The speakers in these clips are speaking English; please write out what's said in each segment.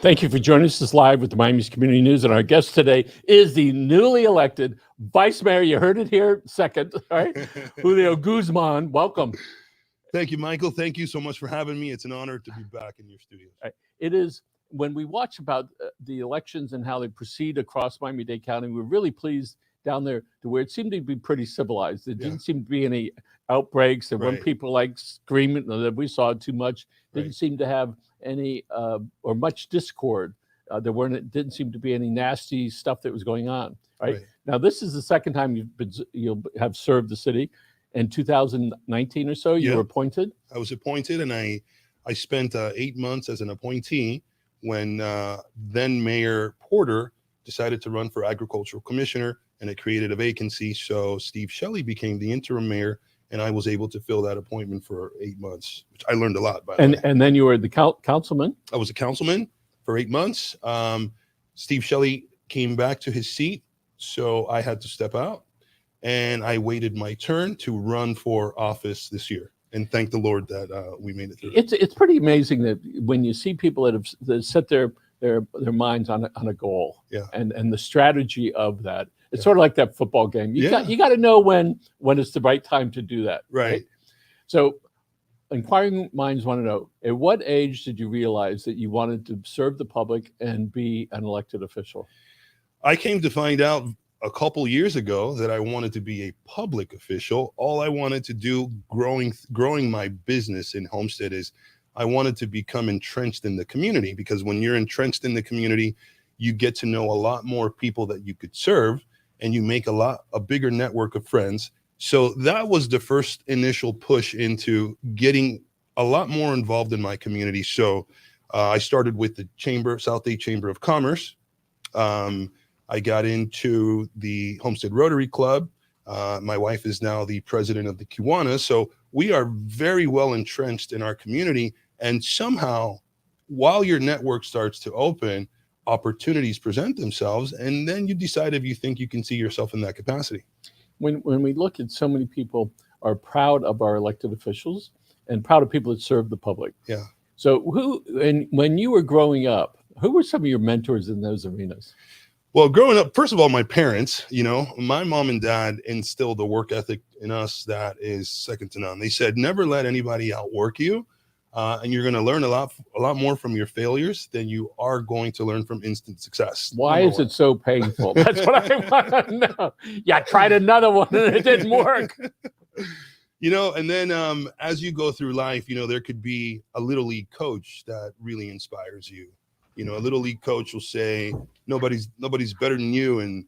Thank you for joining us live with the Miami's Community News. And our guest today is the newly elected Vice Mayor. You heard it here second, right? Julio Guzman. Welcome. Thank you, Michael. Thank you so much for having me. It's an honor to be back in your studios. It is. When we watch about the elections and how they proceed across Miami-Dade County, we're really pleased down there to where it seemed to be pretty civilized. There didn't seem to be any outbreaks. There weren't people like screaming that we saw too much. Didn't seem to have any or much discord. Didn't seem to be any nasty stuff that was going on. Right now, this is the second time you'll have served the city. In 2019 or so, you were appointed. I was appointed, and I spent 8 months as an appointee when then Mayor Porter decided to run for agricultural commissioner, and it created a vacancy. So Steve Shelley became the interim mayor, and I was able to fill that appointment for 8 months, which I learned a lot. By the way. And then you were the councilman. I was a councilman for 8 months. Steve Shelley came back to his seat, so I had to step out, and I waited my turn to run for office this year. And thank the Lord that we made it through. It's pretty amazing that when you see people that set their minds on a goal, and the strategy of that. It's sort of like that football game. You got to know when it's the right time to do that. Right. So, inquiring minds want to know: at what age did you realize that you wanted to serve the public and be an elected official? I came to find out a couple years ago that I wanted to be a public official. All I wanted to do growing my business in Homestead is I wanted to become entrenched in the community, because when you're entrenched in the community, you get to know a lot more people that you could serve, and you make a bigger network of friends. So that was the first initial push into getting a lot more involved in my community. So I started with the South-Dade Chamber of Commerce. I got into the Homestead Rotary Club. My wife is now the president of the Kiwanis. So we are very well entrenched in our community. And somehow, while your network starts to open, opportunities present themselves. And then you decide if you think you can see yourself in that capacity. When we look at so many people are proud of our elected officials and proud of people that serve the public. Yeah. So when you were growing up, who were some of your mentors in those arenas? Well, growing up, first of all, my parents, my mom and dad instilled a work ethic in us that is second to none. They said, never let anybody outwork you. And you're going to learn a lot more from your failures than you are going to learn from instant success. Why is it so painful? That's what I want to know. Yeah, I tried another one and it didn't work. And then as you go through life, there could be a little league coach that really inspires you. A little league coach will say, nobody's better than you, and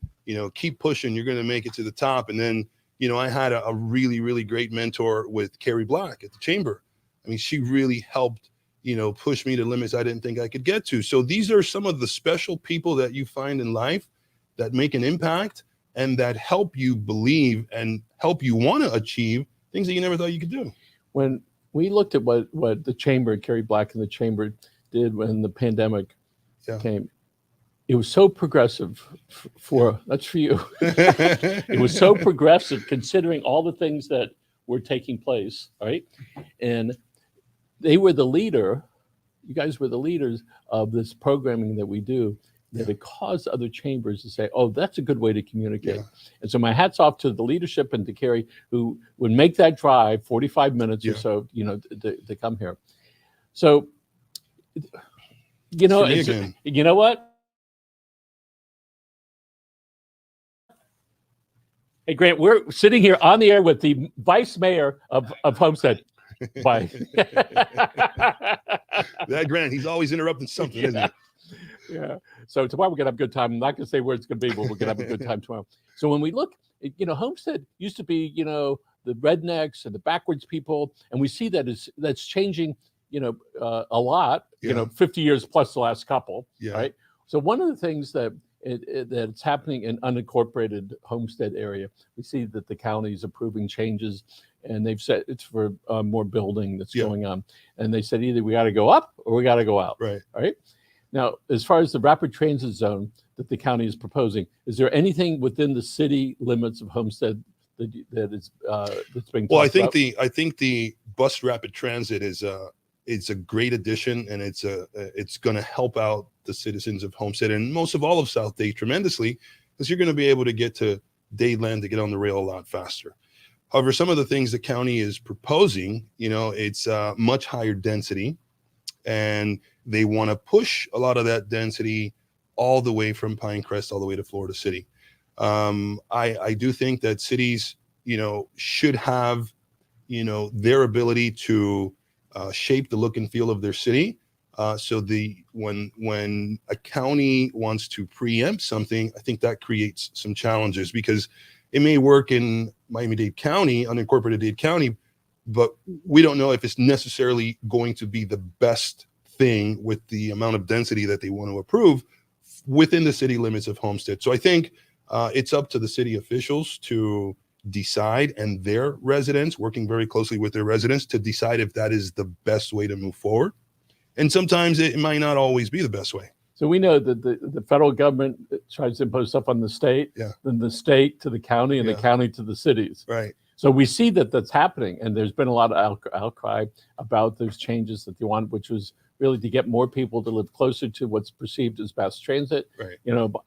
keep pushing, you're going to make it to the top. And then I had a really, really great mentor with Carrie Black at the chamber. I mean, she really helped push me to limits I didn't think I could get to. So these are some of the special people that you find in life that make an impact and that help you believe and help you want to achieve things that you never thought you could do. When we looked at what the chamber, Carrie Black and the chamber did when the pandemic came, it was so progressive that's for you. It was so progressive considering all the things that were taking place, right? And they were the leader. You guys were the leaders of this programming that we do that it caused other chambers to say, oh, that's a good way to communicate. And so my hat's off to the leadership and to Carrie, who would make that drive 45 minutes or so, to come here. So, you know what? Hey, Grant, we're sitting here on the air with the vice mayor of Homestead. Bye. That Grant, he's always interrupting something, isn't he? Yeah. So tomorrow we're going to have a good time. I'm not going to say where it's going to be, but we're going to have a good time tomorrow. So when we look, Homestead used to be, the rednecks and the backwards people. And we see that that's changing, a lot, 50 years plus the last couple, right? So one of the things that it's happening in unincorporated Homestead area, we see that the county is approving changes, and they've said it's for more building that's going on. And they said either we got to go up or we got to go out. Right. Now, as far as the rapid transit zone that the county is proposing, is there anything within the city limits of Homestead that is that's being? Well, I think the bus rapid transit is it's a great addition, and it's going to help out the citizens of Homestead and most of all of South Dade tremendously, because you're going to be able to get to Dadeland to get on the rail a lot faster. However, some of the things the county is proposing, it's much higher density, and they want to push a lot of that density all the way from Pinecrest all the way to Florida City. I do think that cities, should have, their ability to shape the look and feel of their city. So when a county wants to preempt something, I think that creates some challenges, because it may work in Miami-Dade County, unincorporated Dade County, but we don't know if it's necessarily going to be the best thing with the amount of density that they want to approve within the city limits of Homestead. So I think it's up to the city officials to decide, and their residents, working very closely with their residents, to decide if that is the best way to move forward. And sometimes it might not always be the best way. So we know that the federal government tries to impose stuff on the state, then the state to the county, and the county to the cities. Right. So we see that that's happening, and there's been a lot of outcry about those changes that they want, which was really to get more people to live closer to what's perceived as mass transit. Right.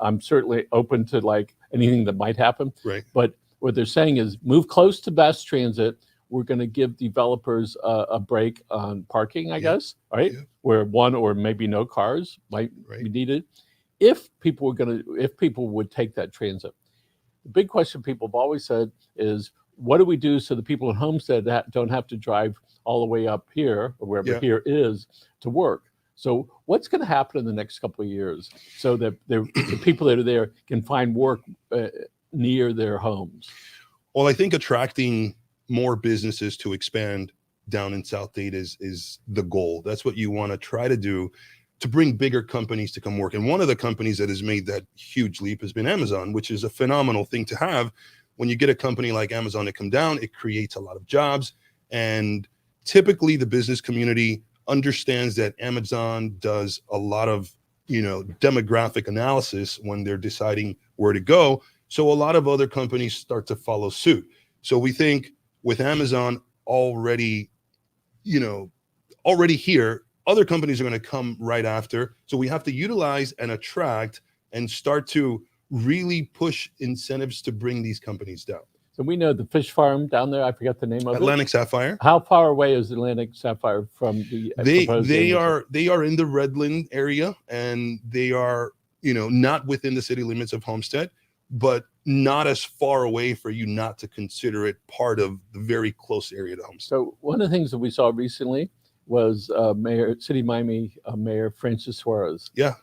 I'm certainly open to like anything that might happen. Right. But what they're saying is move close to mass transit. We're going to give developers a break on parking, I guess, right? Yeah. Where one or maybe no cars might be needed. If people would take that transit. The big question people have always said is, what do we do so the people in Homestead don't have to drive all the way up here or wherever here is to work? So what's going to happen in the next couple of years so that the people that are there can find work near their homes? Well, I think attracting more businesses to expand down in South Dade is the goal. That's what you want to try to do, to bring bigger companies to come work. And one of the companies that has made that huge leap has been Amazon, which is a phenomenal thing to have. When you get a company like Amazon to come down, it creates a lot of jobs. And typically the business community understands that Amazon does a lot of, demographic analysis when they're deciding where to go. So a lot of other companies start to follow suit. So we think with Amazon already here, other companies are going to come right after. So we have to utilize and attract and start to really push incentives to bring these companies down. So we know the fish farm down there, I forget the name of Atlantic Sapphire. How far away is Atlantic Sapphire from the they are in the Redland area, and they are, not within the city limits of Homestead, but not as far away for you not to consider it part of the very close area to Homestead. So one of the things that we saw recently was City of Miami Mayor Francis Suarez. Yeah.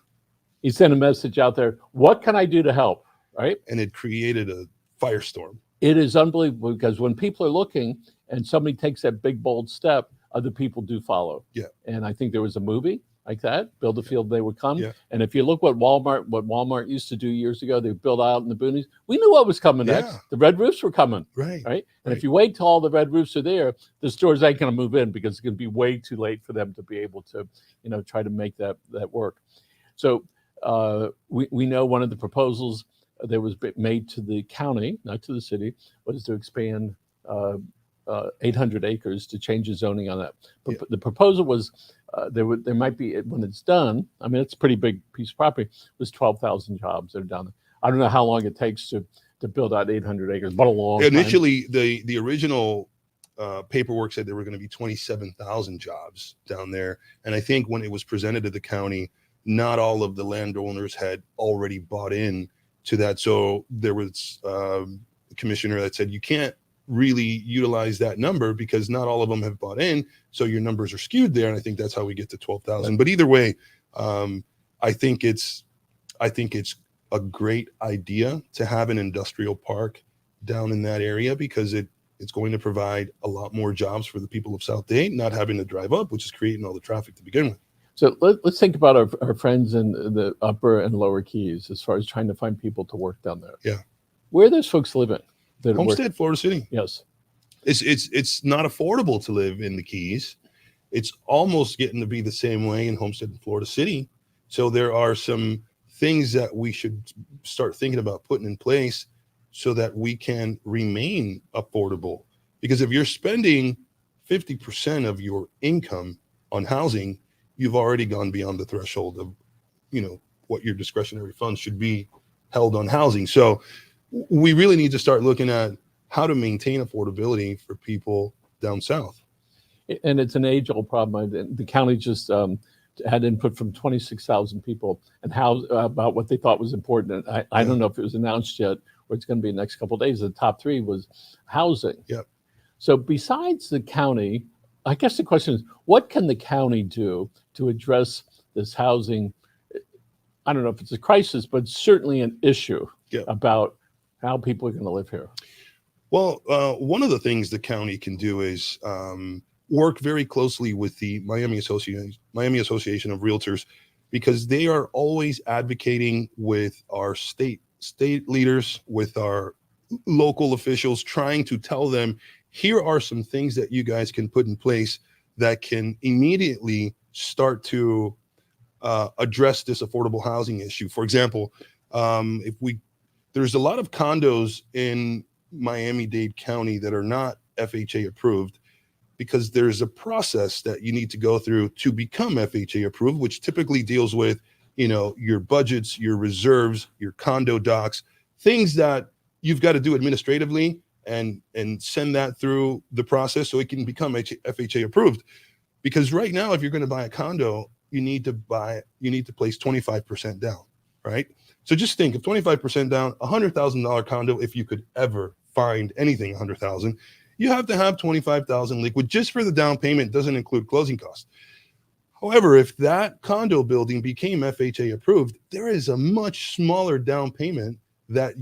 He sent a message out there, what can I do to help, right? And it created a firestorm. It is unbelievable, because when people are looking and somebody takes that big, bold step, other people do follow. Yeah. And I think there was a movie like that, Build a Field, They Would Come. Yeah. And if you look what Walmart used to do years ago, they built out in the boonies. We knew what was coming next. The red roofs were coming. Right. And if you wait till all the red roofs are there, the stores ain't going to move in, because it's going to be way too late for them to be able to, try to make that work. So we know one of the proposals that was made to the county, not to the city, was to expand 800 acres to change the zoning on that. The proposal was there might be, when it's done, I mean, it's a pretty big piece of property, was 12,000 jobs that are down there. I don't know how long it takes to build out 800 acres, but a long time. Initially, the original paperwork said there were going to be 27,000 jobs down there. And I think when it was presented to the county, not all of the landowners had already bought in to that. So there was a commissioner that said, you can't really utilize that number because not all of them have bought in. So your numbers are skewed there. And I think that's how we get to 12,000. But either way, I think it's a great idea to have an industrial park down in that area, because it's going to provide a lot more jobs for the people of South Dade, not having to drive up, which is creating all the traffic to begin with. So let's think about our friends in the upper and lower Keys as far as trying to find people to work down there. Yeah. Where are those folks living? Homestead, Florida City. Yes. It's not affordable to live in the Keys. It's almost getting to be the same way in Homestead and Florida City. So there are some things that we should start thinking about putting in place so that we can remain affordable. Because if you're spending 50% of your income on housing, you've already gone beyond the threshold of, what your discretionary funds should be held on housing. So we really need to start looking at how to maintain affordability for people down south. And it's an age-old problem. The county just had input from 26,000 people and how about what they thought was important. I don't know if it was announced yet or it's going to be in the next couple of days. The top three was housing. Yep. So besides the county, I guess the question is, what can the county do to address this housing? I don't know if it's a crisis, but certainly an issue about how people are going to live here. Well, one of the things the county can do is work very closely with the Miami Association of Realtors, because they are always advocating with our state leaders, with our local officials, trying to tell them, here are some things that you guys can put in place that can immediately start to address this affordable housing issue. For example, there's a lot of condos in Miami-Dade County that are not FHA approved, because there's a process that you need to go through to become FHA approved, which typically deals with, your budgets, your reserves, your condo docs, things that you've got to do administratively and send that through the process so it can become FHA approved. Because right now, if you're going to buy a condo, you need to place 25% down, right? So just think of 25% down, $100,000 condo. If you could ever find anything 100,000, you have to have 25,000 liquid just for the down payment. Doesn't include closing costs. However, if that condo building became FHA approved, there is a much smaller down payment that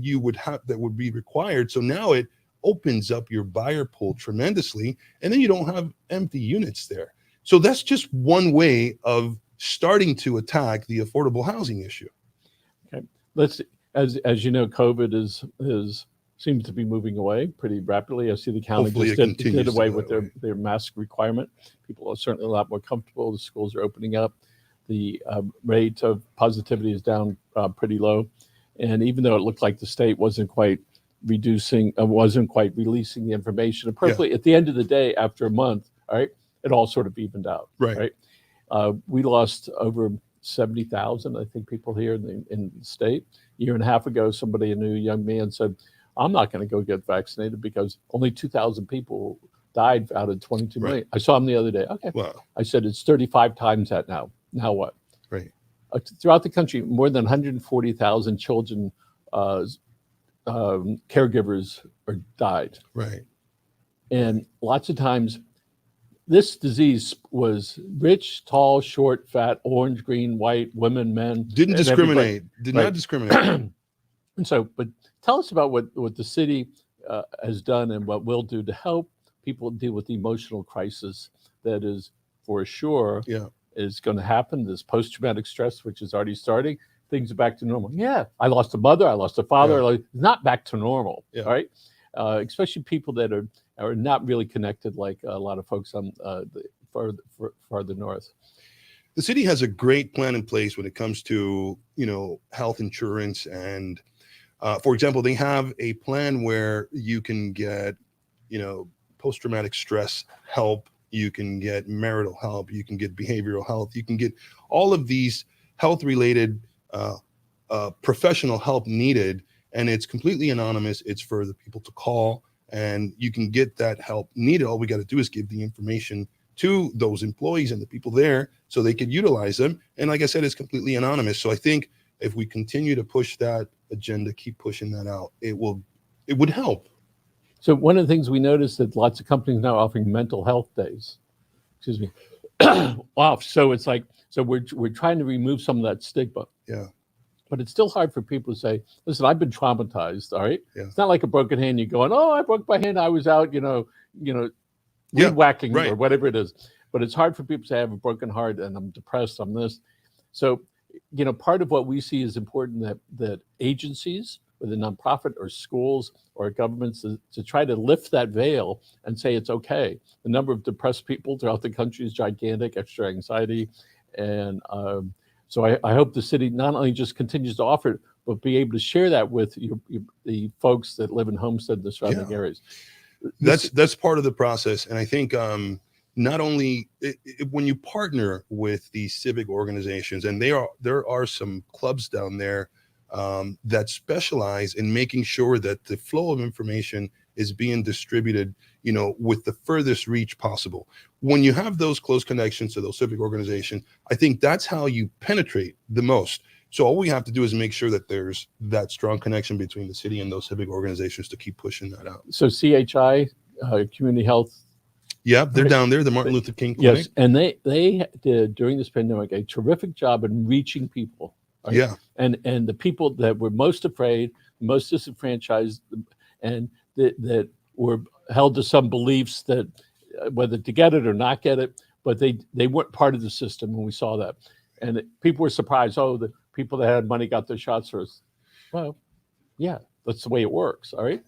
would be required. So now it opens up your buyer pool tremendously, and then you don't have empty units there. So that's just one way of starting to attack the affordable housing issue. Okay, as you know, COVID seems to be moving away pretty rapidly. I see the county just did away with their mask requirement. People are certainly a lot more comfortable. The schools are opening up. The rate of positivity is down pretty low. And even though it looked like the state wasn't quite releasing the information appropriately, at the end of the day, after a month, all right, it all sort of evened out. Right. We lost over 70,000, I think, people here in the state. A year and a half ago, somebody, a new young man, said, I'm not going to go get vaccinated because only 2,000 people died out of 22 million. Right. I saw him the other day. Okay. Wow. I said, it's 35 times that now. Now what? Right. Throughout the country, more than 140,000 children, caregivers died. Right. And lots of times, this disease was rich, tall, short, fat, orange, green, white, women, men. Didn't discriminate. Did not discriminate. And so, but tell us about what the city has done and what we'll do to help people deal with the emotional crisis that is, for sure, is going to happen. This post-traumatic stress, which is already starting. Things are back to normal. Yeah, I lost a mother, I lost a father. Not back to normal. All right, especially people that are not really connected, like a lot of folks on farther north. The city has a great plan in place when it comes to health insurance, and for example, they have a plan where you can get post-traumatic stress help, you can get marital help, you can get behavioral health, you can get all of these health-related professional help needed, and it's completely anonymous. It's for the people to call, and you can get that help needed. All we got to do is give the information to those employees and the people there so they could utilize them. And like I said, it's completely anonymous. So I think if we continue to push that agenda, keep pushing that out, it would help. So one of the things we noticed that lots of companies now offering mental health days. Excuse me. Wow. So it's like, so we're trying to remove some of that stigma. Yeah. But it's still hard for people to say, listen, I've been traumatized. All right. Yeah. It's not like a broken hand. You're going, oh, I broke my hand. I was out, weed whacking or whatever it is. But it's hard for people to say I have a broken heart and I'm depressed. I'm this. So, part of what we see is important that agencies, whether nonprofit or schools or governments, to try to lift that veil and say it's okay. The number of depressed people throughout the country is gigantic, extra anxiety. And so I hope the city not only just continues to offer it, but be able to share that with the folks that live in Homestead and the surrounding areas. That's part of the process. And I think not only when you partner with these civic organizations, and there are some clubs down there that specialize in making sure that the flow of information is being distributed, with the furthest reach possible. When you have those close connections to those civic organizations, I think that's how you penetrate the most. So all we have to do is make sure that there's that strong connection between the city and those civic organizations to keep pushing that out. So CHI, Community Health. Yeah, they're down there, the Martin Luther King Clinic. Yes, and they did during this pandemic a terrific job in reaching people. Right? Yeah, and the people that were most afraid, most disenfranchised, and that were held to some beliefs that whether to get it or not get it, but they weren't part of the system, and we saw that. And people were surprised. Oh, the people that had money got their shots first. Well, yeah, that's the way it works. All right.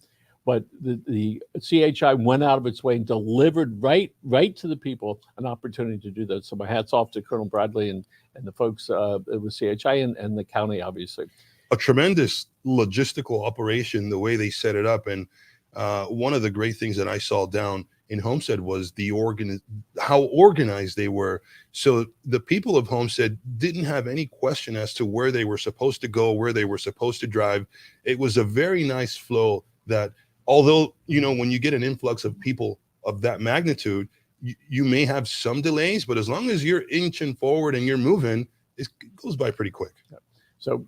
But the CHI went out of its way and delivered right to the people an opportunity to do that. So my hat's off to Colonel Bradley and the folks with CHI and the county, obviously. A tremendous logistical operation, the way they set it up. And one of the great things that I saw down in Homestead was how organized they were. So the people of Homestead didn't have any question as to where they were supposed to go, where they were supposed to drive. It was a very nice flow that, although, when you get an influx of people of that magnitude, you may have some delays, but as long as you're inching forward and you're moving, it goes by pretty quick. So,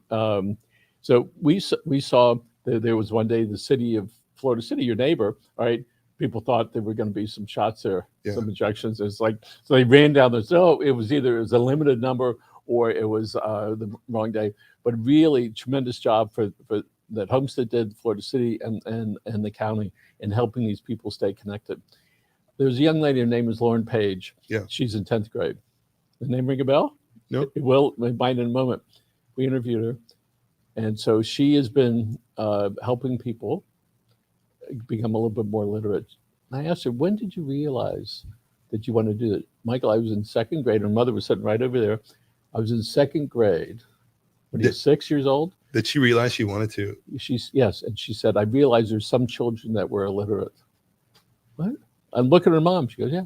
so we saw that there was one day the city of Florida City, your neighbor, all right, people thought there were going to be some shots there, some injections. It's like, so they ran down there. So it was either a limited number or it was the wrong day, but really tremendous job for that Homestead did, Florida City and the county in helping these people stay connected. There's a young lady, her name is Lauren Page. Yeah. She's in 10th grade. The name ring a bell? No. It will, it might in a moment. We interviewed her. And so she has been helping people become a little bit more literate. And I asked her, when did you realize that you want to do it? Michael, I was in 2nd grade. Her mother was sitting right over there. I was in 2nd grade. When he was 6 years old. Did she realize she wanted to? Yes. And she said, I realized there's some children that were illiterate. What? I'm looking at her mom. She goes, yeah.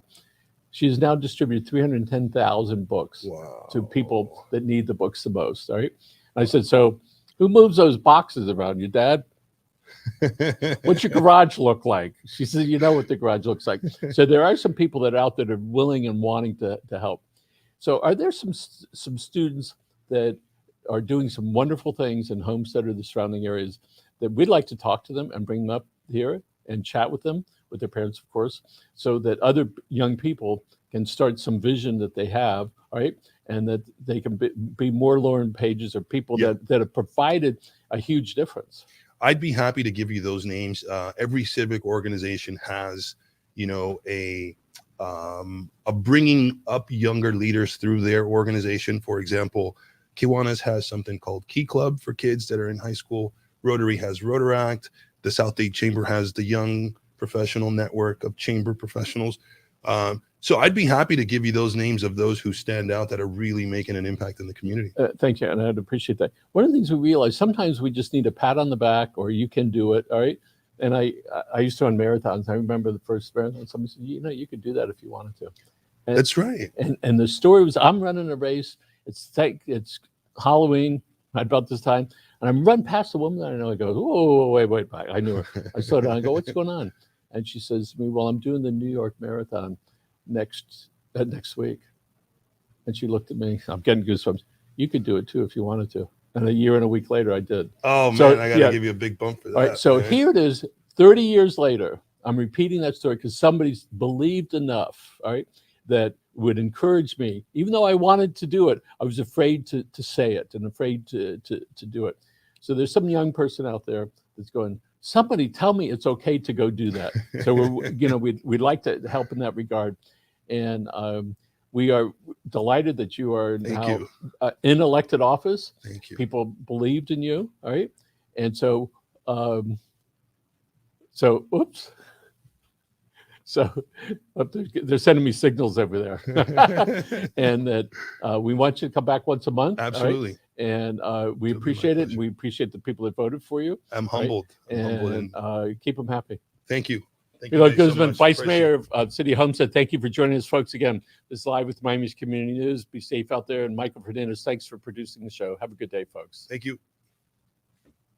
She's now distributed 310,000 books to people that need the books the most. All right. And I said, so who moves those boxes around? Your dad? What's your garage look like? She said, you know what the garage looks like. So there are some people that are out there that are willing and wanting to help. So are there some students that are doing some wonderful things in Homestead or the surrounding areas that we'd like to talk to them and bring them up here and chat with them, with their parents, of course, so that other young people can start some vision that they have, all right, and that they can be more Lauren Pages or people that have provided a huge difference. I'd be happy to give you those names. Every civic organization has, a bringing up younger leaders through their organization. For example, Kiwanis has something called Key Club for kids that are in high school. Rotary has Rotaract. The South Dade Chamber has the Young Professional Network of Chamber Professionals. So I'd be happy to give you those names of those who stand out that are really making an impact in the community. Thank you, and I'd appreciate that. One of the things we realize, sometimes we just need a pat on the back or you can do it, all right? And I used to run marathons. I remember the first marathon, somebody said, you could do that if you wanted to. And, that's right. And the story was, I'm running a race. It's Halloween, right about this time. And I'm running past the woman that I know. I go, oh, wait. I knew her. I slowed down. I go, what's going on? And she says to me, well, I'm doing the New York Marathon next week. And she looked at me. I'm getting goosebumps. You could do it too if you wanted to. And a year and a week later, I did. Oh, man, I got to give you a big bump for that. All right, so here it is, 30 years later. I'm repeating that story because somebody's believed enough, all right, that would encourage me. Even though I wanted to do it, I was afraid to say it and afraid to do it. So there's some young person out there that's going, somebody tell me it's okay to go do that. So we'd like to help in that regard. And we are delighted that you are now in elected office. Thank you. People believed in you, all right? And so, oops. So they're sending me signals over there. And that we want you to come back once a month. Absolutely. Right? And we appreciate it. And we appreciate the people that voted for you. I'm humbled. Right? And keep them happy. Thank you. Thank you Julio guys so Guzman, much. Vice Appreciate Mayor it. of City of Homestead. Thank you for joining us, folks. Again, this is Live with Miami's Community News. Be safe out there. And Michael Fernandez, thanks for producing the show. Have a good day, folks. Thank you.